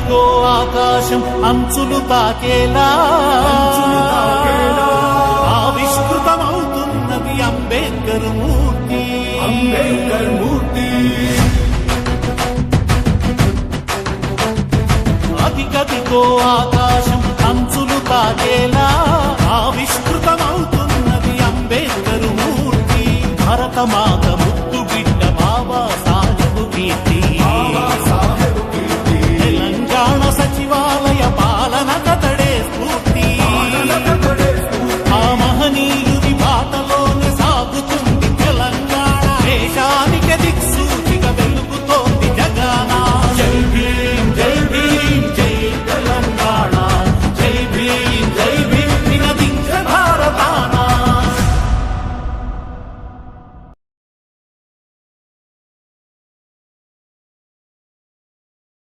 అదిగదిగో ఆకాశం అంచులు తాకేలా ఆవిష్కృతమవుతున్నది అంబేద్కర్ మూర్తి. అంబేద్కర్ మూర్తి. అదిగదిగో ఆకాశం అంచులు తాకేలా ఆవిష్కృతమవుతున్నది అంబేద్కర్ మూర్తి. భరతమా